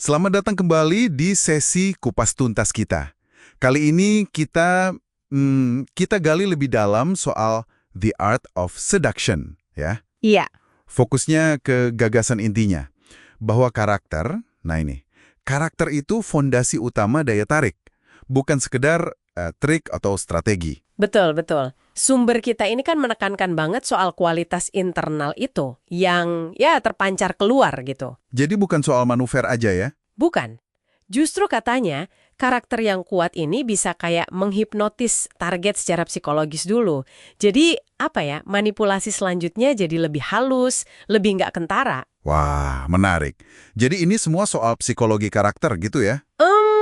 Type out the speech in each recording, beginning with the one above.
Selamat datang kembali di sesi Kupas Tuntas kita. Kali ini kita gali lebih dalam soal The Art of Seduction, ya. Iya, Fokusnya ke gagasan intinya, bahwa karakter itu fondasi utama daya tarik, bukan sekedar trik atau strategi. betul. Sumber kita ini kan menekankan banget soal kualitas internal itu yang ya terpancar keluar gitu. Jadi bukan soal manuver aja ya. Bukan. Justru katanya, karakter yang kuat ini bisa kayak menghipnotis target secara psikologis dulu. Jadi, manipulasi selanjutnya jadi lebih halus, lebih nggak kentara. Wah, menarik. Jadi ini semua soal psikologi karakter gitu ya?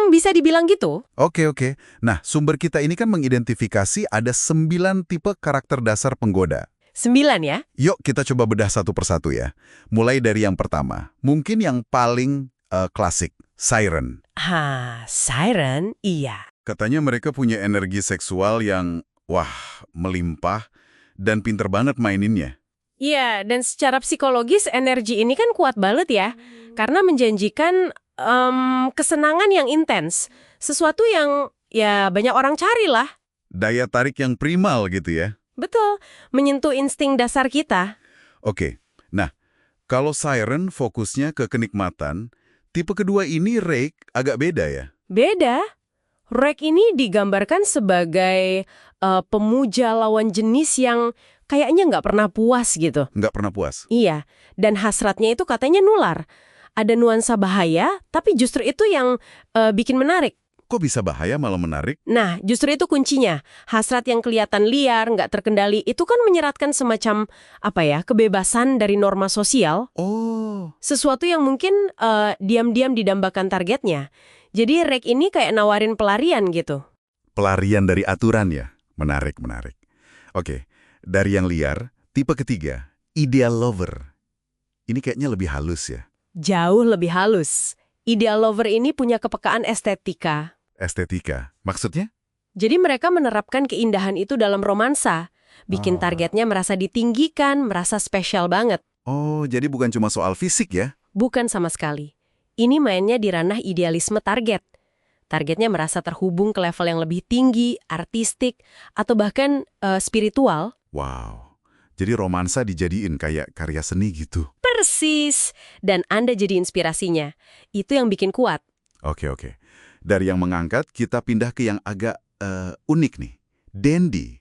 Bisa dibilang gitu? Oke. Nah, sumber kita ini kan mengidentifikasi ada 9 tipe karakter dasar penggoda. 9 ya? Yuk kita coba bedah satu persatu ya. Mulai dari yang pertama, mungkin yang paling klasik, siren. Siren, iya. Katanya mereka punya energi seksual yang, melimpah dan pinter banget maininnya. Iya, dan secara psikologis energi ini kan kuat banget ya. Karena menjanjikan kesenangan yang intens. Sesuatu yang ya banyak orang cari lah. Daya tarik yang primal gitu ya. Betul, menyentuh insting dasar kita. Oke, nah, kalau siren fokusnya ke kenikmatan, tipe kedua ini Rake agak beda ya. Beda, Rek ini digambarkan sebagai pemuja lawan jenis yang kayaknya nggak pernah puas gitu. Nggak pernah puas. Iya, dan hasratnya itu katanya nular. Ada nuansa bahaya, tapi justru itu yang bikin menarik. Kok bisa bahaya malah menarik? Nah, justru itu kuncinya. Hasrat yang kelihatan liar, nggak terkendali, itu kan menyeratkan semacam, kebebasan dari norma sosial. Oh, Sesuatu yang mungkin diam-diam didambakan targetnya. Jadi Rek ini kayak nawarin pelarian gitu. pelarian dari aturan ya. Menarik. Oke, dari yang liar, tipe ketiga, ideal lover. Ini kayaknya lebih halus ya. Jauh lebih halus. Ideal lover ini punya kepekaan estetika. Estetika. Maksudnya? Jadi mereka menerapkan keindahan itu dalam romansa. Bikin targetnya merasa ditinggikan, merasa spesial banget. Oh, jadi bukan cuma soal fisik ya? Bukan sama sekali. Ini mainnya di ranah idealisme target. Targetnya merasa terhubung ke level yang lebih tinggi, artistik, atau bahkan spiritual. Wow. Jadi romansa dijadiin kayak karya seni gitu. Persis. Dan Anda jadi inspirasinya. Itu yang bikin kuat. Oke. Dari yang mengangkat, kita pindah ke yang agak unik nih. Dandy.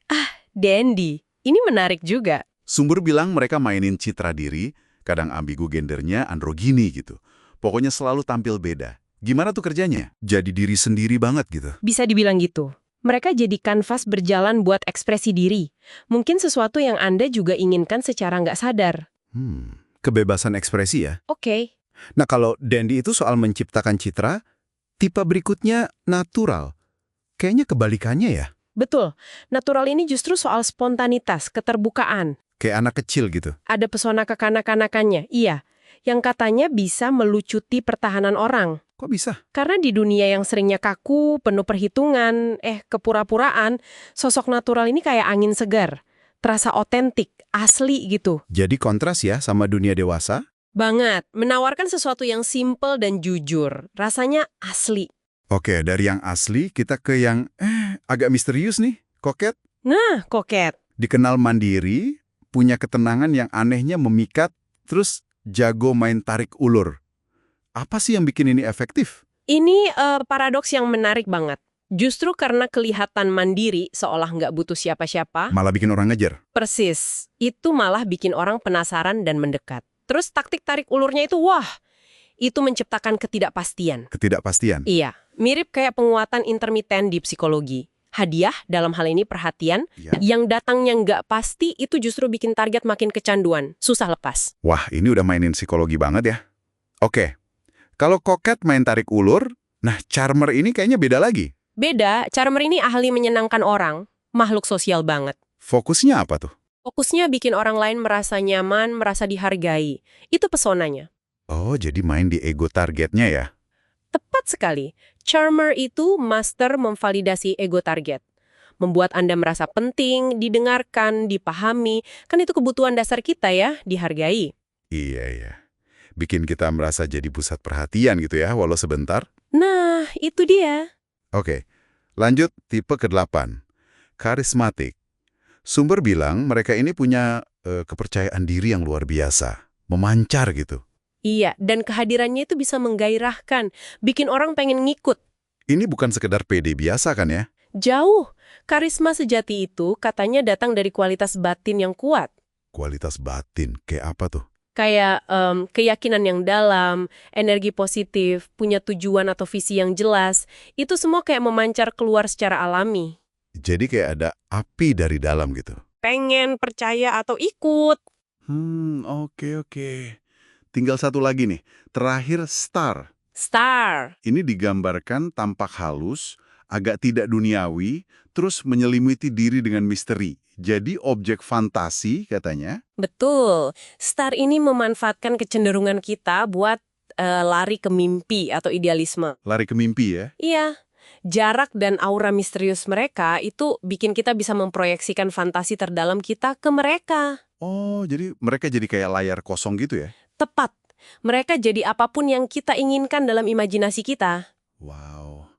Dandy. Ini menarik juga. Sumber bilang mereka mainin citra diri, kadang ambigu gendernya androgini gitu. Pokoknya selalu tampil beda. Gimana tuh kerjanya? Jadi diri sendiri banget gitu. Bisa dibilang gitu. Mereka jadi kanvas berjalan buat ekspresi diri. Mungkin sesuatu yang Anda juga inginkan secara nggak sadar. Kebebasan ekspresi ya. Oke. Nah, kalau dandy itu soal menciptakan citra, tipe berikutnya natural. Kayaknya kebalikannya ya. Betul. Natural ini justru soal spontanitas, keterbukaan. Kayak anak kecil gitu. Ada pesona kekanak-kanakannya, iya. Yang katanya bisa melucuti pertahanan orang. Kok bisa? Karena di dunia yang seringnya kaku, penuh perhitungan, kepura-puraan, sosok natural ini kayak angin segar. Terasa otentik, asli gitu. Jadi kontras ya sama dunia dewasa? Banget, menawarkan sesuatu yang simple dan jujur. Rasanya asli. Oke, dari yang asli kita ke yang agak misterius nih. Koket. Nah, koket. Dikenal mandiri, punya ketenangan yang anehnya memikat, terus jago main tarik ulur. Apa sih yang bikin ini efektif? Ini paradoks yang menarik banget. Justru karena kelihatan mandiri, seolah nggak butuh siapa-siapa, Malah bikin orang ngejar. persis. Itu malah bikin orang penasaran dan mendekat. Terus taktik tarik ulurnya itu, itu menciptakan ketidakpastian. Ketidakpastian. Iya, mirip kayak penguatan intermiten di psikologi. Hadiah, dalam hal ini perhatian, Iya. yang datangnya nggak pasti itu justru bikin target makin kecanduan, susah lepas. Wah, ini udah mainin psikologi banget ya. Oke, kalau koket main tarik ulur, nah charmer ini kayaknya beda lagi. Beda, charmer ini ahli menyenangkan orang, makhluk sosial banget. Fokusnya apa tuh? Fokusnya bikin orang lain merasa nyaman, merasa dihargai. Itu pesonanya. Oh, jadi main di ego targetnya ya? Tepat sekali. Charmer itu master memvalidasi ego target. Membuat Anda merasa penting, didengarkan, dipahami. Kan itu kebutuhan dasar kita ya, dihargai. Iya. bikin kita merasa jadi pusat perhatian gitu ya, walau sebentar. Nah, itu dia. Oke, lanjut tipe ke-8. Karismatik. Sumber bilang mereka ini punya kepercayaan diri yang luar biasa. Memancar gitu. Iya, dan kehadirannya itu bisa menggairahkan, bikin orang pengen ngikut. Ini bukan sekedar pede biasa kan ya? Jauh. Karisma sejati itu katanya datang dari kualitas batin yang kuat. Kualitas batin, kayak apa tuh? Kayak keyakinan yang dalam, energi positif, punya tujuan atau visi yang jelas. Itu semua kayak memancar keluar secara alami. Jadi kayak ada api dari dalam gitu. Pengen, percaya, atau ikut. Oke. Tinggal satu lagi nih. Terakhir, star. Star. Ini digambarkan tampak halus, agak tidak duniawi, terus menyelimuti diri dengan misteri. Jadi objek fantasi katanya. Betul. Star ini memanfaatkan kecenderungan kita buat lari ke mimpi atau idealisme. Lari ke mimpi ya. Iya. Jarak dan aura misterius mereka itu bikin kita bisa memproyeksikan fantasi terdalam kita ke mereka. Oh, jadi mereka jadi kayak layar kosong gitu ya? Tepat. Mereka jadi apapun yang kita inginkan dalam imajinasi kita. Wow.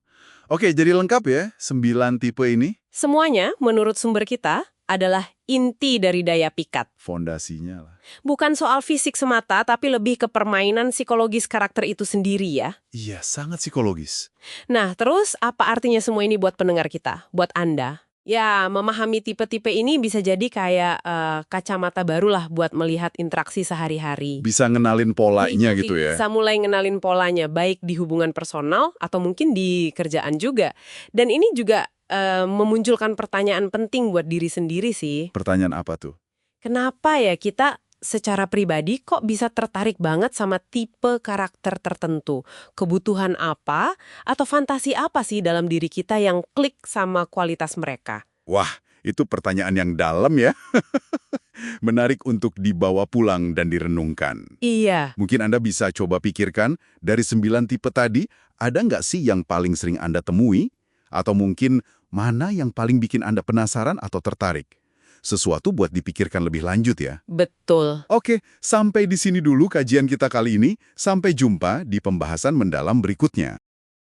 Oke, jadi lengkap ya 9 tipe ini. Semuanya, menurut sumber kita, adalah inti dari daya pikat. Fondasinya lah. Bukan soal fisik semata, tapi lebih ke permainan psikologis karakter itu sendiri ya. Iya, sangat psikologis. Nah, terus apa artinya semua ini buat pendengar kita? Buat Anda? Ya, memahami tipe-tipe ini bisa jadi kayak kacamata barulah buat melihat interaksi sehari-hari. Bisa ngenalin polanya gitu ya. Bisa mulai ngenalin polanya, baik di hubungan personal atau mungkin di kerjaan juga. Dan ini juga memunculkan pertanyaan penting buat diri sendiri sih. Pertanyaan apa tuh? Kenapa ya kita secara pribadi kok bisa tertarik banget sama tipe karakter tertentu? Kebutuhan apa atau fantasi apa sih dalam diri kita yang klik sama kualitas mereka? Wah, itu pertanyaan yang dalam ya. Menarik untuk dibawa pulang dan direnungkan. Iya. Mungkin Anda bisa coba pikirkan, dari 9 tipe tadi, ada nggak sih yang paling sering Anda temui? Atau mungkin mana yang paling bikin Anda penasaran atau tertarik? Sesuatu buat dipikirkan lebih lanjut ya. Betul. Oke, sampai di sini dulu kajian kita kali ini. Sampai jumpa di pembahasan mendalam berikutnya.